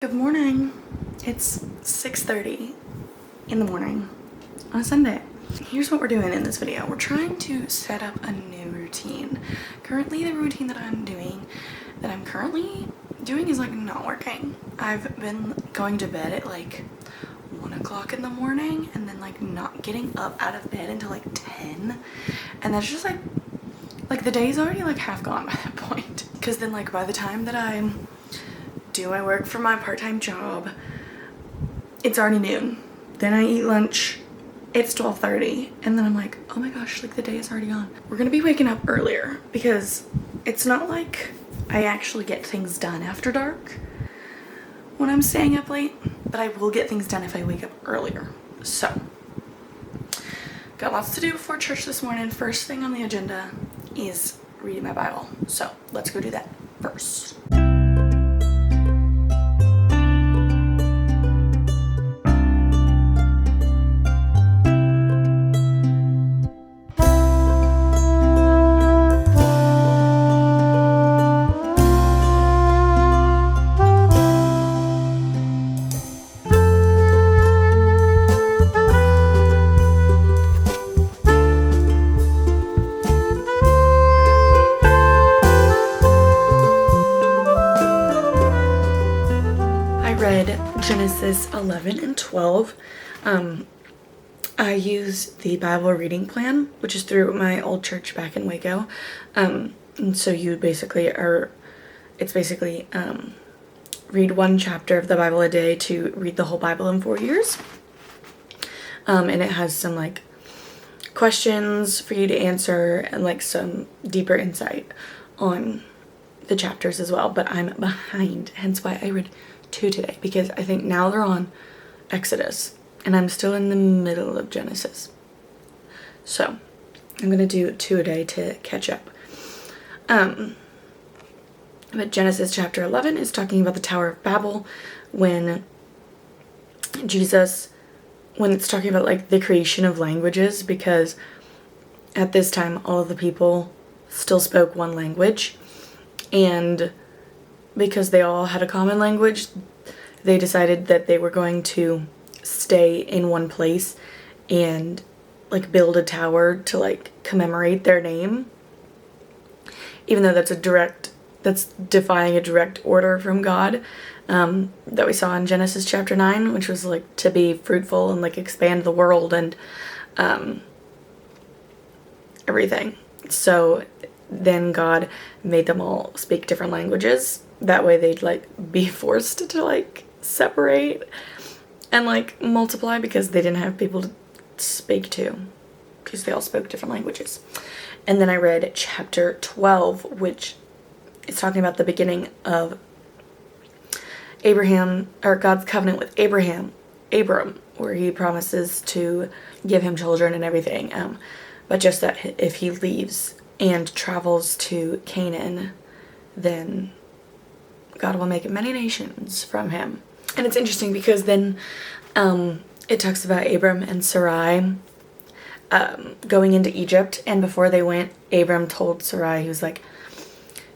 Good morning. It's 6:30 in the morning on a Sunday. Here's what we're doing in this video. We're trying to set up a new routine. Currently, the routine that I'm currently doing is like not working. I've been going to bed at like 1 o'clock in the morning and then like not getting up out of bed until like 10. And that's just like the day's already like half gone by that point. Because then like by the time that I do my work for my part-time job, it's already noon. Then I eat lunch, it's 12:30, and then I'm like, oh my gosh, like the day is already gone. We're gonna be waking up earlier because it's not like I actually get things done after dark when I'm staying up late, but I will get things done if I wake up earlier. So, got lots to do before church this morning. First thing on the agenda is reading my Bible. So, let's go do that first. Genesis 11 and 12. I use the Bible reading plan, which is through my old church back in Waco. And so you basically read one chapter of the Bible a day to read the whole Bible in 4 years. And it has some like questions for you to answer and like some deeper insight on the chapters as well. But I'm behind, hence why I read 2 today, because I think now they're on Exodus and I'm still in the middle of Genesis. So I'm gonna do 2 a day to catch up. But Genesis chapter 11 is talking about the Tower of Babel when it's talking about like the creation of languages, because at this time all of the people still spoke one language, and because they all had a common language, they decided that they were going to stay in one place and like build a tower to like commemorate their name, even though that's defying a direct order from God, that we saw in Genesis chapter 9, which was like to be fruitful and like expand the world and everything. So then God made them all speak different languages. That way they'd like be forced to like separate and like multiply, because they didn't have people to speak to, because they all spoke different languages. And then I read chapter 12, which is talking about the beginning of Abraham, or God's covenant with Abram, where he promises to give him children and everything. But just that if he leaves and travels to Canaan, then God will make many nations from him. And it's interesting because then it talks about Abram and Sarai going into Egypt. And before they went, Abram told Sarai, he was like,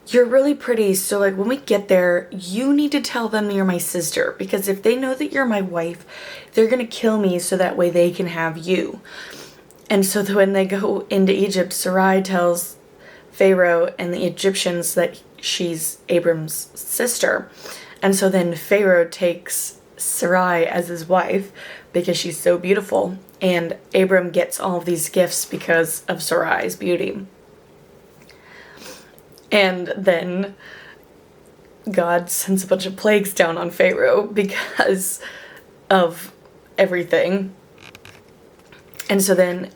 you're really pretty, so like when we get there, you need to tell them you're my sister, because if they know that you're my wife, they're gonna kill me so that way they can have you. And so when they go into Egypt, Sarai tells Pharaoh and the Egyptians that she's Abram's sister. And so then Pharaoh takes Sarai as his wife because she's so beautiful, and Abram gets all of these gifts because of Sarai's beauty. And then God sends a bunch of plagues down on Pharaoh because of everything. And so then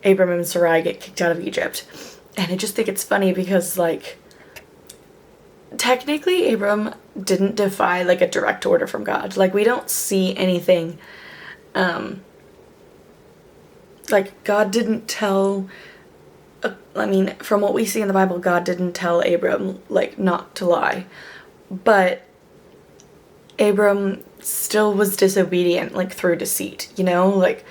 Abram and Sarai get kicked out of Egypt. And I just think it's funny because, like, technically Abram didn't defy, like, a direct order from God. Like, we don't see anything, like, God didn't tell, from what we see in the Bible, God didn't tell Abram, like, not to lie. But Abram still was disobedient, like, through deceit, you know? Like,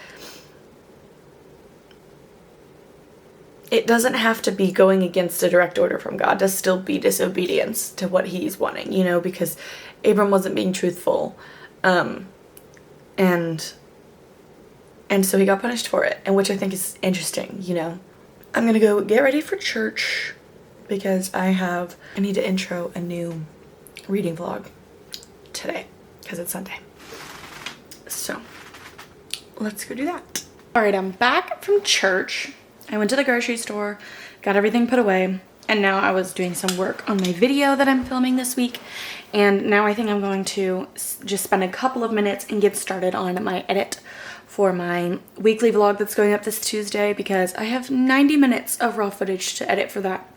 it doesn't have to be going against a direct order from God to still be disobedience to what he's wanting, you know, because Abram wasn't being truthful. And so he got punished for it, and which I think is interesting, you know. I'm gonna go get ready for church because I need to intro a new reading vlog today because it's Sunday. So let's go do that. All right, I'm back from church. I went to the grocery store, got everything put away, and now I was doing some work on my video that I'm filming this week. And now I think I'm going to just spend a couple of minutes and get started on my edit for my weekly vlog that's going up this Tuesday, because I have 90 minutes of raw footage to edit for that.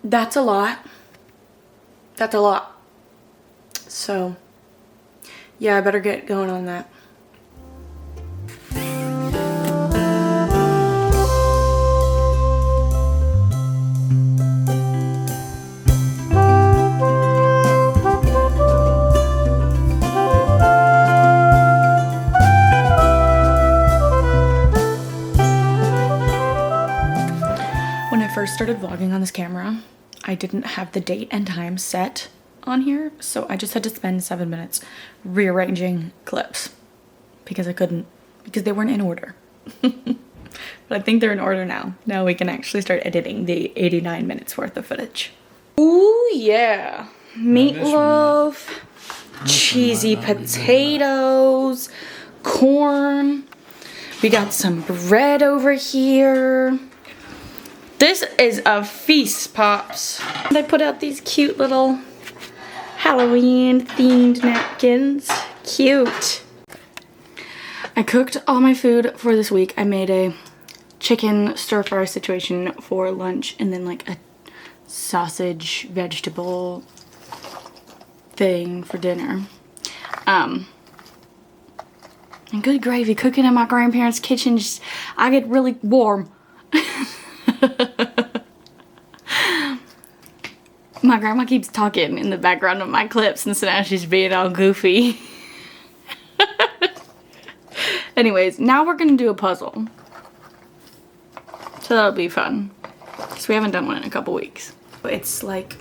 That's a lot. That's a lot. So yeah, I better get going on that. When I first started vlogging on this camera, I didn't have the date and time set on here, so I just had to spend 7 minutes rearranging clips because because they weren't in order. But I think they're in order now. Now we can actually start editing the 89 minutes worth of footage. Ooh yeah, meatloaf, cheesy potatoes, corn. We got some bread over here. This is a feast, Pops. And I put out these cute little Halloween themed napkins. Cute. I cooked all my food for this week. I made a chicken stir fry situation for lunch, and then like a sausage vegetable thing for dinner. And good gravy. Cooking in my grandparents' kitchen, I get really warm. My grandma keeps talking in the background of my clips, and so now she's being all goofy. Anyways, now we're gonna do a puzzle. So that'll be fun, because we haven't done one in a couple weeks. It's like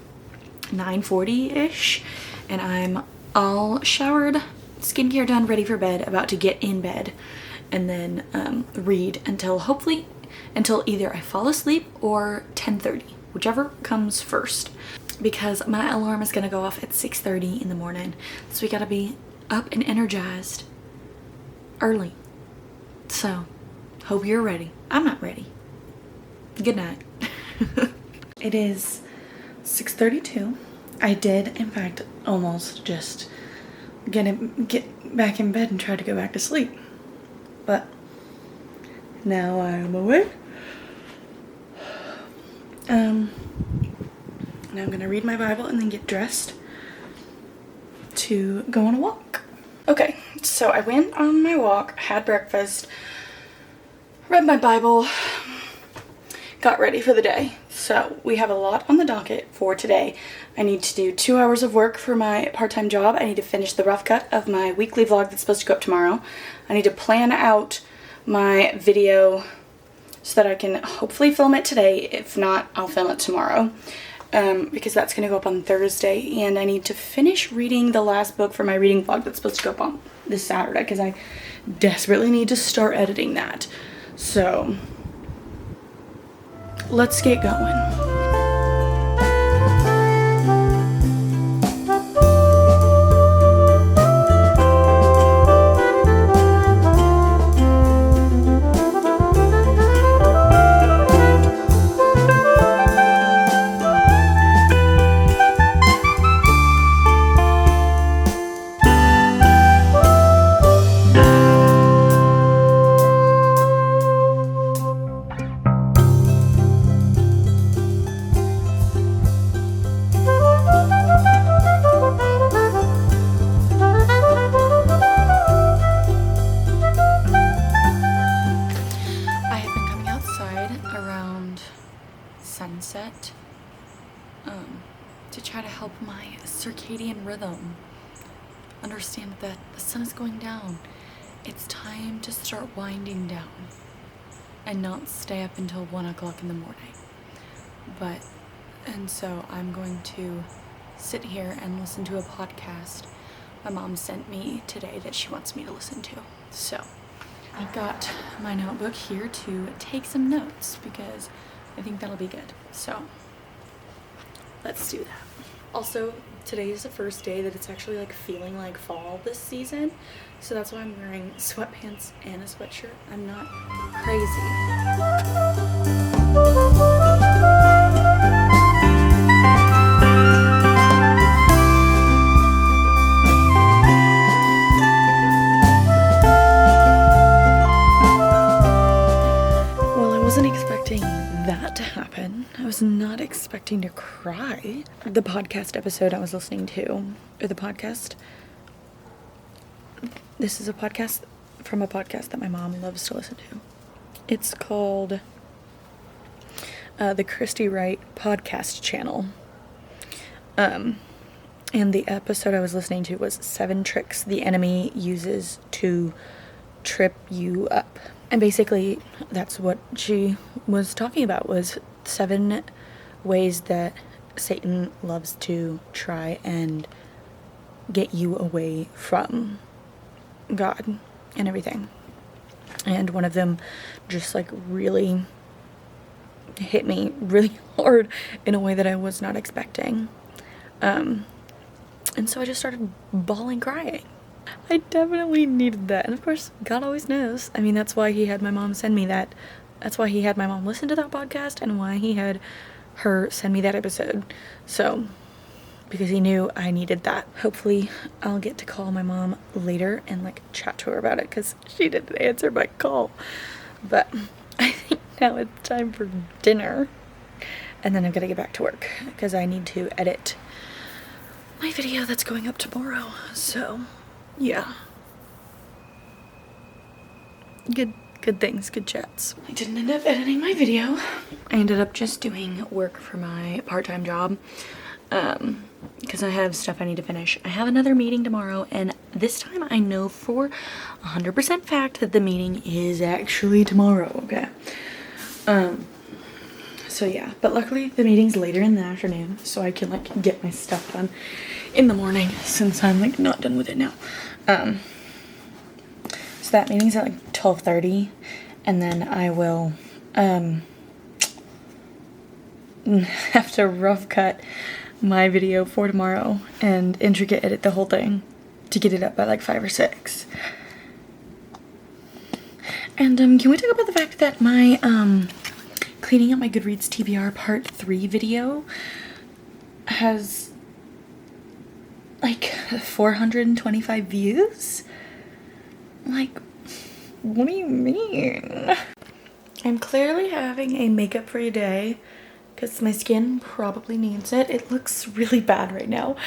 9:40-ish, and I'm all showered, skincare done, ready for bed, about to get in bed, and then read until either I fall asleep or 10:30, whichever comes first, because my alarm is gonna go off at 6:30 in the morning, so we gotta be up and energized early. So hope you're ready. I'm not ready. Good night. It is 6:32. I did in fact almost just get back in bed and try to go back to sleep, but now I'm awake. Now I'm gonna read my Bible and then get dressed to go on a walk. Okay, so I went on my walk, had breakfast, read my Bible, got ready for the day. So we have a lot on the docket for today. I need to do 2 hours of work for my part-time job. I need to finish the rough cut of my weekly vlog that's supposed to go up tomorrow. I need to plan out my video so that I can hopefully film it today. If not, I'll film it tomorrow, because that's gonna go up on Thursday. And I need to finish reading the last book for my reading vlog that's supposed to go up on this Saturday, because I desperately need to start editing that. So let's get going. Sunset to try to help my circadian rhythm understand that the sun is going down. It's time to start winding down. and not stay up until 1 o'clock in the morning. And so I'm going to sit here and listen to a podcast my mom sent me today that she wants me to listen to. So I've got my notebook here to take some notes because I think that'll be good. So let's do that. Also, today is the first day that it's actually like feeling like fall this season. So that's why I'm wearing sweatpants and a sweatshirt. I'm not crazy. That to happen. I was not expecting to cry. The podcast episode I was listening to, or the podcast, this is a podcast from a podcast that my mom loves to listen to. It's called the Christy Wright podcast channel. And the episode I was listening to was 7 tricks the enemy uses to trip you up. And basically, that's what she was talking about, was 7 ways that Satan loves to try and get you away from God and everything. And one of them just like really hit me really hard in a way that I was not expecting. And so I just started bawling, crying. I definitely needed that. And of course, God always knows. I mean, that's why he had my mom send me that. That's why he had my mom listen to that podcast and why he had her send me that episode. So, because he knew I needed that. Hopefully, I'll get to call my mom later and like chat to her about it because she didn't answer my call. But I think now it's time for dinner. And then I've got to get back to work because I need to edit my video that's going up tomorrow. So, yeah. Good things, good chats. I didn't end up editing my video. I ended up just doing work for my part-time job because I have stuff I need to finish. I have another meeting tomorrow, and this time I know for 100% fact that the meeting is actually tomorrow, okay? So yeah, but luckily the meeting's later in the afternoon, so I can like get my stuff done in the morning since I'm like not done with it now. So that meeting's at like 12:30, and then I will have to rough cut my video for tomorrow and intricate edit the whole thing to get it up by like 5 or 6. And can we talk about the fact that my cleaning up my Goodreads TBR part 3 video has like 425 views? Like, what do you mean? I'm clearly having a makeup free day because my skin probably needs it. It looks really bad right now.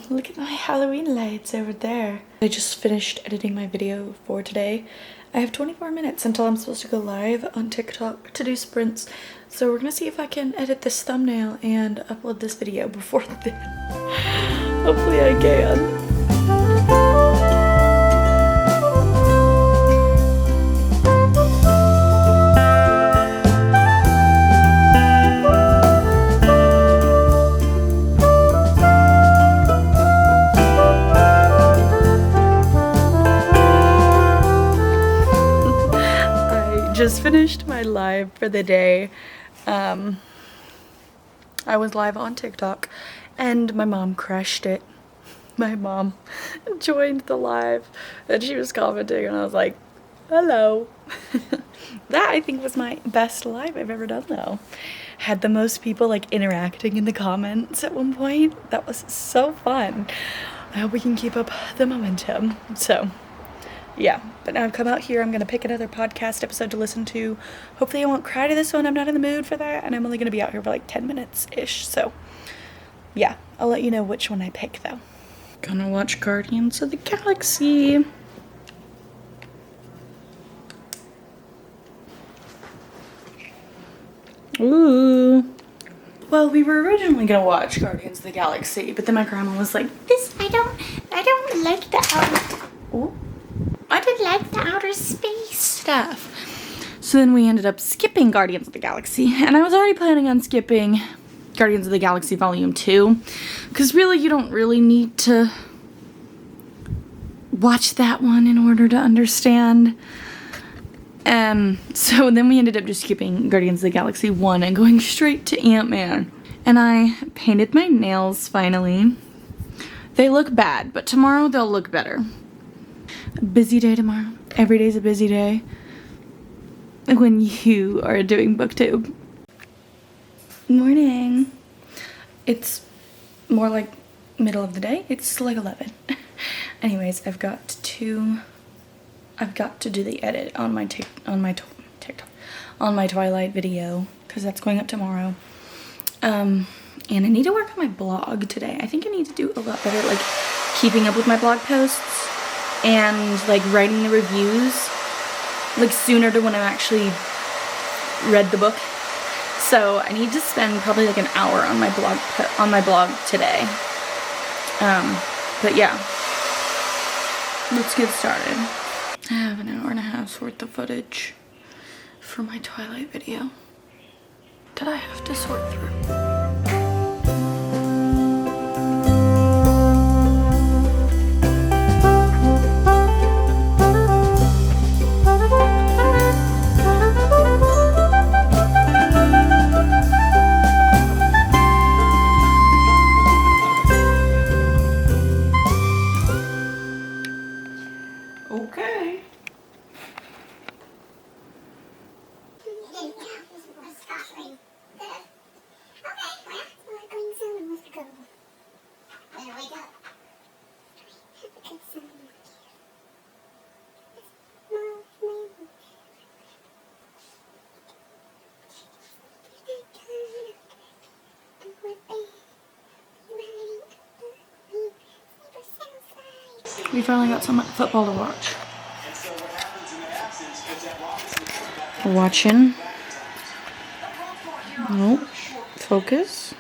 Look at my Halloween lights over there. I just finished editing my video for today. I have 24 minutes until I'm supposed to go live on TikTok to do sprints. So we're gonna see if I can edit this thumbnail and upload this video before then. Hopefully I can. Just finished my live for the day. I was live on TikTok and my mom crushed it. My mom joined the live and she was commenting and I was like, hello. That I think was my best live I've ever done though. Had the most people like interacting in the comments at one point. That was so fun. I hope we can keep up the momentum. So yeah, but now I've come out here, I'm going to pick another podcast episode to listen to. Hopefully I won't cry to this one, I'm not in the mood for that, and I'm only going to be out here for like 10 minutes-ish, so yeah, I'll let you know which one I pick though. Gonna watch Guardians of the Galaxy. Ooh. Well, we were originally gonna watch Guardians of the Galaxy, but then my grandma was like, I don't like the outer... Ooh. I didn't like the outer space stuff. So then we ended up skipping Guardians of the Galaxy, and I was already planning on skipping Guardians of the Galaxy Volume 2, because really you don't really need to watch that one in order to understand. So then we ended up just skipping Guardians of the Galaxy 1 and going straight to Ant-Man. And I painted my nails finally. They look bad, but tomorrow they'll look better. A busy day tomorrow. Every day's a busy day when you are doing booktube. Morning. It's more like middle of the day. It's like 11. Anyways, I've got to do the edit on my TikTok, on my Twilight video, because that's going up tomorrow. And I need to work on my blog today. I think I need to do a lot better, like keeping up with my blog posts and like writing the reviews like sooner to when I've actually read the book. So I need to spend probably like an hour on my blog today. But yeah, let's get started. I have an hour and a half's worth of footage for my Twilight video that I have to sort through. Okay. We finally got some football to watch. We're watching. Nope. Focus.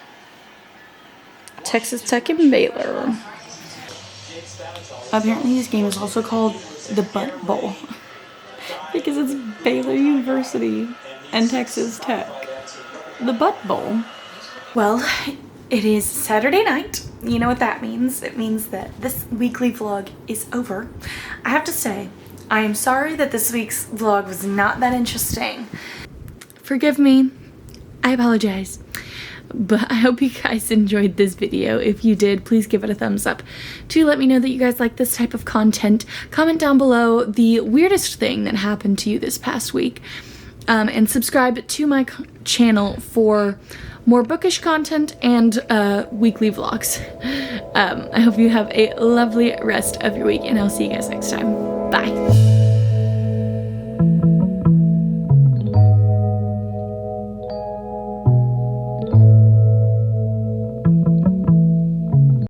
Texas Tech and Baylor. Apparently this game is also called the Butt Bowl because it's Baylor University and Texas Tech. The Butt Bowl. Well, it is Saturday night. You know what that means. It means that this weekly vlog is over. I have to say, I am sorry that this week's vlog was not that interesting. Forgive me. I apologize. But I hope you guys enjoyed this video. If you did, please give it a thumbs up. To let me know that you guys like this type of content. Comment down below the weirdest thing that happened to you this past week. And subscribe to my channel for more bookish content and weekly vlogs. I hope you have a lovely rest of your week, and I'll see you guys next time. Bye.